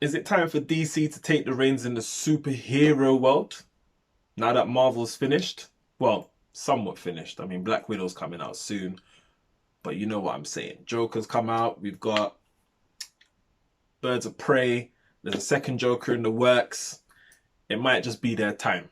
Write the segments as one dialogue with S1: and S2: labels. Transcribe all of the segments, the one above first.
S1: Is it time for DC to take the reins in the superhero world? Now that Marvel's finished? Well, somewhat finished. I mean, Black Widow's coming out soon, but you know what I'm saying. Joker's come out. We've got Birds of Prey. There's a second Joker in the works. It might just be their time.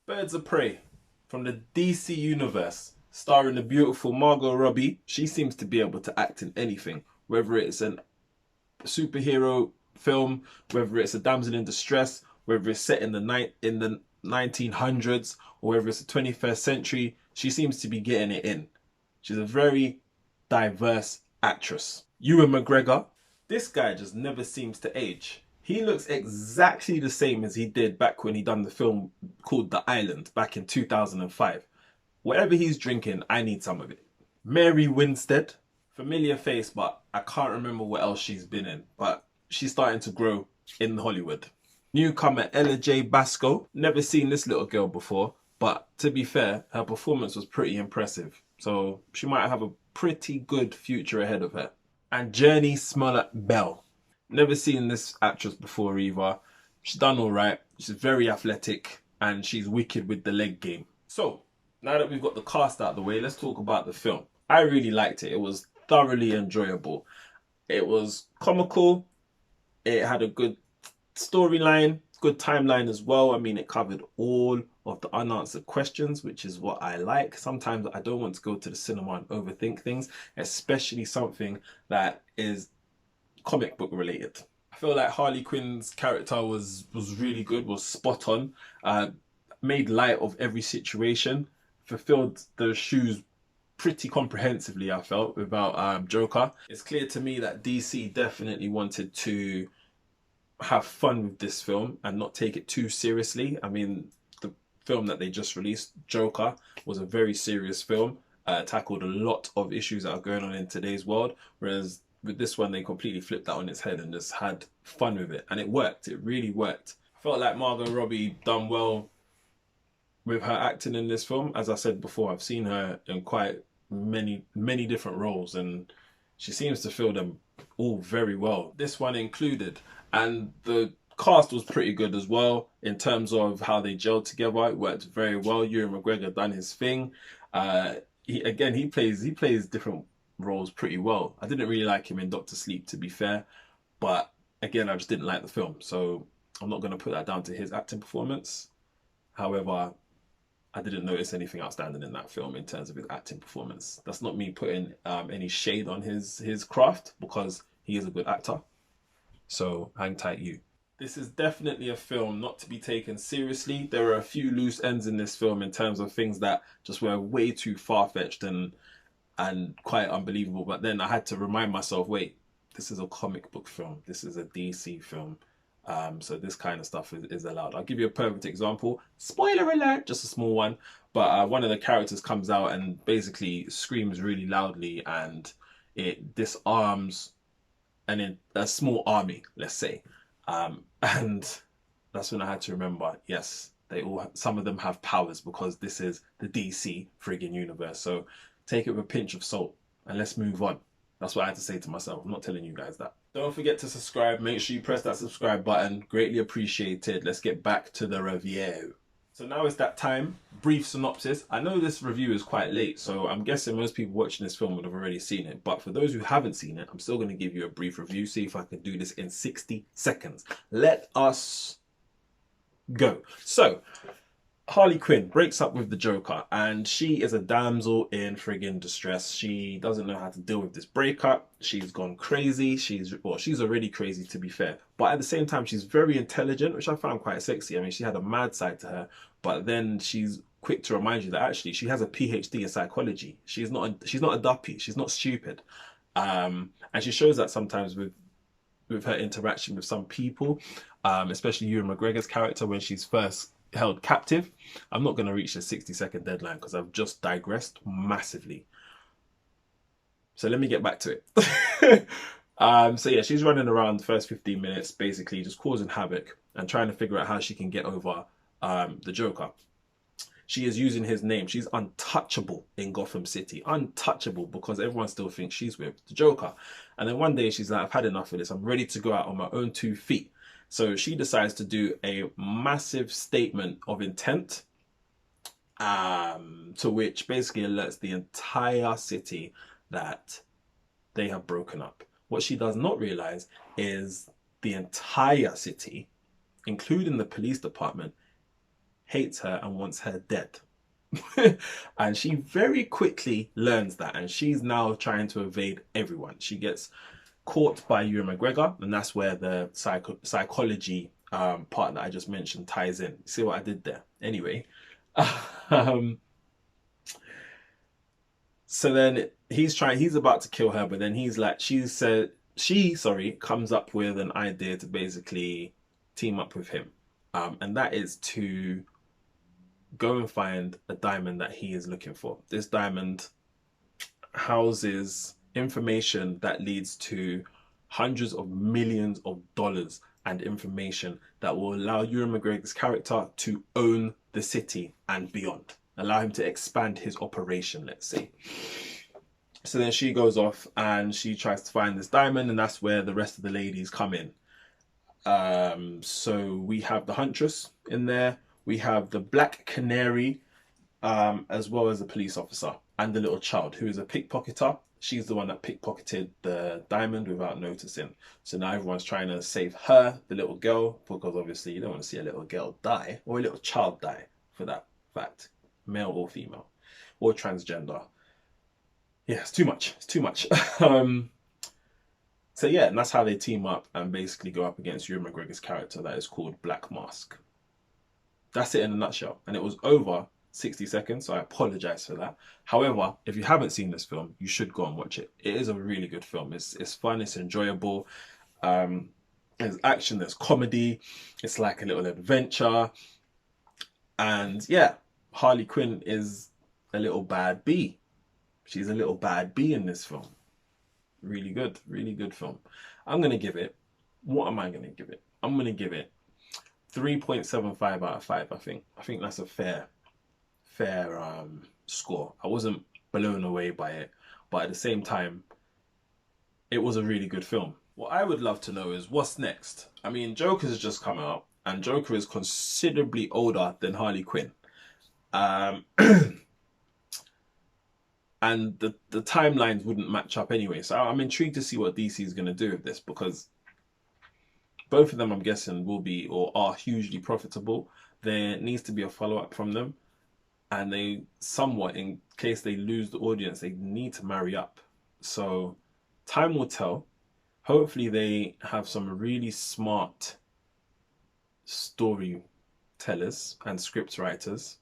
S1: Birds of Prey from the DC universe, starring the beautiful Margot Robbie. She seems to be able to act in anything, whether it's a superhero film, whether it's a damsel in distress, whether it's set in the 1900s, or whether it's the 21st century. She seems to be getting it in. She's a very diverse actress. Ewan McGregor, this guy just never seems to age. He looks exactly the same as he did back when he done the film called The Island back in 2005. Whatever he's drinking, I need some of it. Mary Winstead, familiar face, but I can't remember what else she's been in. But she's starting to grow in Hollywood. Newcomer Ella J. Basco, never seen this little girl before, but to be fair, her performance was pretty impressive. So she might have a pretty good future ahead of her. And Journey Smollett-Bell. Never seen this actress before either. She's done all right. She's very athletic and she's wicked with the leg game. So now that we've got the cast out of the way, let's talk about the film. I really liked it. It was thoroughly enjoyable. It was comical. It had a good storyline, good timeline as well. I mean, it covered all of the unanswered questions, which is what I like. Sometimes I don't want to go to the cinema and overthink things, especially something that is comic book related. I feel like Harley Quinn's character was really good, was spot on, made light of every situation, fulfilled the shoes pretty comprehensively, I felt, without Joker. It's clear to me that DC definitely wanted to have fun with this film and not take it too seriously. I mean, the film that they just released, Joker, was a very serious film, tackled a lot of issues that are going on in today's world, whereas with this one, they completely flipped that on its head and just had fun with it. And it worked. It really worked. I felt like Margot Robbie done well with her acting in this film. As I said before, I've seen her in quite many different roles and she seems to fill them all very well. This one included. And the cast was pretty good as well in terms of how they gelled together. It worked very well. Ewan McGregor done his thing. He plays different roles pretty well. I didn't really like him in Doctor Sleep, to be fair, but again, I just didn't like the film, so I'm not going to put that down to his acting performance. However, I didn't notice anything outstanding in that film in terms of his acting performance. That's not me putting any shade on his craft, because he is a good actor. So hang tight, you. This is definitely a film not to be taken seriously. There are a few loose ends in this film in terms of things that just were way too far-fetched and quite unbelievable. But then I had to remind myself, wait, this is a comic book film. This is a DC film. So this kind of stuff is allowed. I'll give you a perfect example. Spoiler alert, just a small one. But one of the characters comes out and basically screams really loudly and it disarms a small army, let's say. And that's when I had to remember, yes, some of them have powers because this is the DC friggin' universe. So take it with a pinch of salt and let's move on. That's what I had to say to myself. I'm not telling you guys that. Don't forget to subscribe. Make sure you press that subscribe button. Greatly appreciated. Let's get back to the review. So now it's that time. Brief synopsis. I know this review is quite late, so I'm guessing most people watching this film would have already seen it. But for those who haven't seen it, I'm still going to give you a brief review. See if I can do this in 60 seconds. Let us go. So, Harley Quinn breaks up with the Joker and she is a damsel in friggin' distress. She doesn't know how to deal with this breakup. She's gone crazy. She's already crazy, to be fair. But at the same time, she's very intelligent, which I found quite sexy. I mean, she had a mad side to her, but then she's quick to remind you that actually she has a PhD in psychology. She's not a duppy. She's not stupid. And she shows that sometimes with her interaction with some people, especially Ewan McGregor's character when she's first held captive. I'm not going to reach the 60-second deadline because I've just digressed massively. So let me get back to it. So yeah, she's running around the first 15 minutes, basically just causing havoc and trying to figure out how she can get over the Joker. She is using his name. She's untouchable in Gotham City. Untouchable because everyone still thinks she's with the Joker. And then one day she's like, I've had enough of this. I'm ready to go out on my own 2 feet. So she decides to do a massive statement of intent, to which basically alerts the entire city that they have broken up. What she does not realize is the entire city, including the police department, hates her and wants her dead. And she very quickly learns that, and she's now trying to evade everyone. She gets caught by Ewan McGregor, and that's where the psychology part that I just mentioned ties in. See what I did there? Anyway, so then he's about to kill her, but then he's like, she comes up with an idea to basically team up with him, and that is to go and find a diamond that he is looking for. This diamond houses information that leads to hundreds of millions of dollars and information that will allow Ewan McGregor's character to own the city and beyond. Allow him to expand his operation, let's say. So then she goes off and she tries to find this diamond, and that's where the rest of the ladies come in. So we have the Huntress in there. We have the Black Canary, as well as the police officer and the little child who is a pickpocketer. She's the one that pickpocketed the diamond without noticing. So now everyone's trying to save her, the little girl, because obviously you don't want to see a little girl die or a little child die for that fact, male or female or transgender. Yeah, it's too much. It's too much. So yeah, and that's how they team up and basically go up against Ewan McGregor's character that is called Black Mask. That's it in a nutshell. And it was over 60 seconds, so I apologize for that. However, if you haven't seen this film, you should go and watch it. It is a really good film. It's fun, it's enjoyable. There's action, there's comedy. It's like a little adventure. And yeah, Harley Quinn is a little bad bee. She's a little bad bee in this film. Really good film. I'm going to give it, what am I going to give it? I'm going to give it 3.75 out of 5, I think. I think that's a fair score. I wasn't blown away by it, but at the same time, it was a really good film. What I would love to know is what's next. I mean, Joker has just come out, and Joker is considerably older than Harley Quinn. And the timelines wouldn't match up anyway. So I'm intrigued to see what DC is going to do with this, because both of them, I'm guessing, will be or are hugely profitable. There needs to be a follow-up from them. And they somewhat, in case they lose the audience, they need to marry up. So time will tell. Hopefully they have some really smart storytellers and script writers.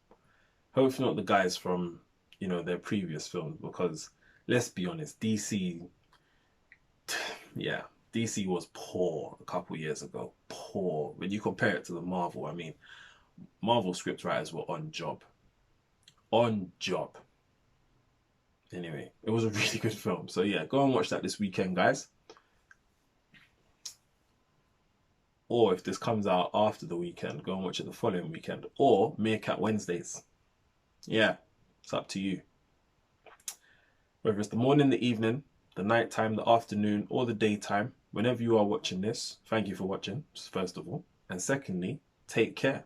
S1: Hopefully not the guys from, you know, their previous films, because let's be honest, DC was poor a couple years ago. Poor. When you compare it to the Marvel, I mean, Marvel script writers were on job. On job. Anyway, it was a really good film. So yeah, go and watch that this weekend, guys. Or if this comes out after the weekend, go and watch it the following weekend. Or Meerkat Wednesdays. Yeah, it's up to you. Whether it's the morning, the evening, the nighttime, the afternoon, or the daytime, whenever you are watching this, thank you for watching, first of all. And secondly, take care.